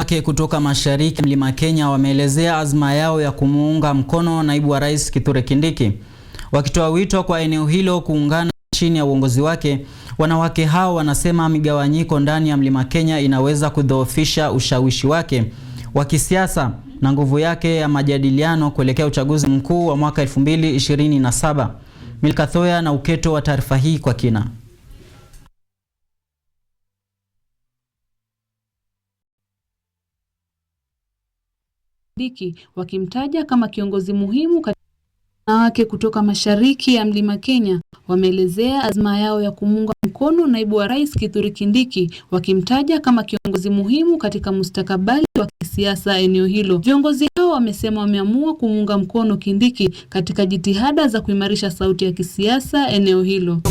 Wanawake kutoka mashariki mlima Kenya wameelezea azma yao ya kumuunga mkono naibu wa rais Kithure Kindiki. Wakitoa wito kwa eneo hilo kuungana chini ya uongozi wake, wanawake hao wanasema migawanyiko ndani ya mlima Kenya inaweza kudhoofisha ushawishi wake wa kisiasa na nguvu yake ya majadiliano kuelekea uchaguzi mkuu wa mwaka 2027. Milka Thoya na uketo wa taarifa hii kwa kina. Wakimtaja kama kiongozi muhimu katika wanawake kutoka mashariki ya mlima Kenya wameelezea azma yao ya kumuunga mkono naibu wa rais Kithure Kindiki, wakimtaja kama kiongozi muhimu katika mustakabali wa kisiasa eneo hilo. Viongozi hao wamesema wameamua kumuunga mkono Kindiki katika jitihada za kuimarisha sauti ya kisiasa eneo hilo.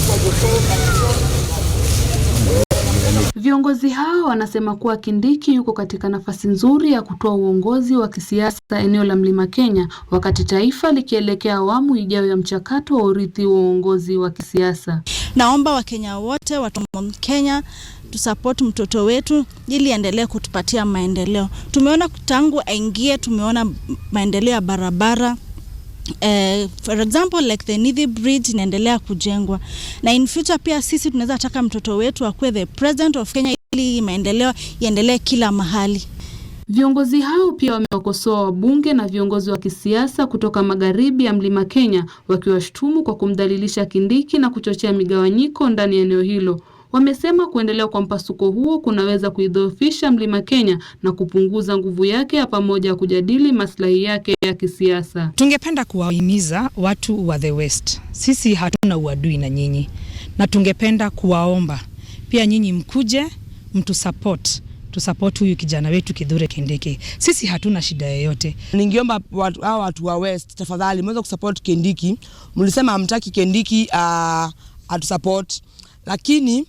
Viongozi hao wanasema kuwa Kindiki yuko katika nafasi nzuri ya kutoa uongozi wa kisiasa eneo la mlima Kenya wakati taifa likielekea awamu ijayo ya mchakato wa urithi wa uongozi wa kisiasa. Naomba Wakenya wote, watu wa Kenya, tusupport mtoto wetu ili endelee kutupatia maendeleo. Tumeona tangu aingie, tumeona maendeleo ya barabara. For example, like the Nithi Bridge inaendelea kujengwa. Na in future pia sisi tunaweza taka mtoto wetu akuwe the president of Kenya ili maendeleo iendelee kila mahali. Viongozi hao pia wamewakosoa wabunge na viongozi wa kisiasa kutoka magharibi ya mlima Kenya, wakiwashtumu kwa kumdhalilisha Kindiki na kuchochea migawanyiko ndani ya eneo hilo. Wamesema kuendelea kwa mpasuko huo kunaweza kuidhoofisha mlima Kenya na kupunguza nguvu yake ya pamoja kujadili maslahi yake ya kisiasa. Tungependa kuwahimiza watu wa the West, sisi hatuna uadui na nyinyi, na tungependa kuwaomba pia nyinyi mkuje tusupport huyu kijana wetu Kithure Kindiki. Sisi hatuna shida yoyote. Ningeomba watu wa West, tafadhali mweze kusupport Kindiki. Mlisema hamtaki Kindiki atusupport, lakini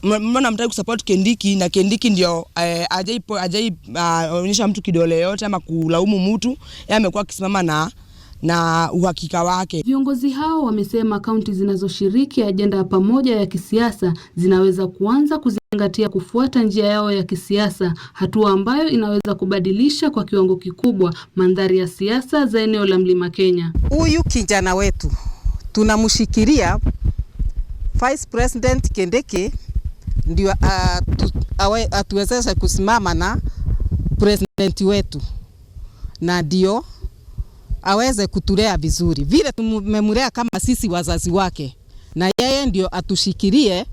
mbona mtaki kusupport Kindiki na Kindiki ndio onyesha mtu kidole yote ama kulaumu mtu, yeye amekuwa akisimama na uhakika wake. Viongozi hao wamesema kaunti zinazoshiriki ajenda ya pamoja ya kisiasa zinaweza kuanza kuzingatia kufuata njia yao ya kisiasa, hatua ambayo inaweza kubadilisha kwa kiwango kikubwa mandhari ya siasa za eneo la mlima Kenya. Huyu kijana wetu tunamshikilia Vice President Kindiki ndio atuwezeshe kusimama na president wetu, na ndio aweze kutulea vizuri vile tumemulea kama sisi wazazi wake, na yeye ndio atushikilie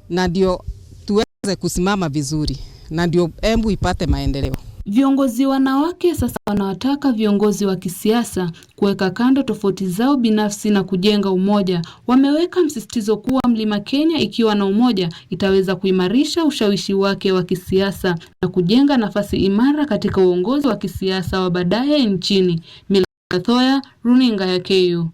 na ndio tuweze kusimama vizuri na ndio embu ipate maendeleo. Viongozi wanawake sasa wanawataka viongozi wa kisiasa kuweka kando tofauti zao binafsi na kujenga umoja. Wameweka msisitizo kuwa mlima Kenya ikiwa na umoja itaweza kuimarisha ushawishi wake wa kisiasa na kujenga nafasi imara katika uongozi wa kisiasa wa baadaye nchini. Milka Thoya, Runinga ya KU.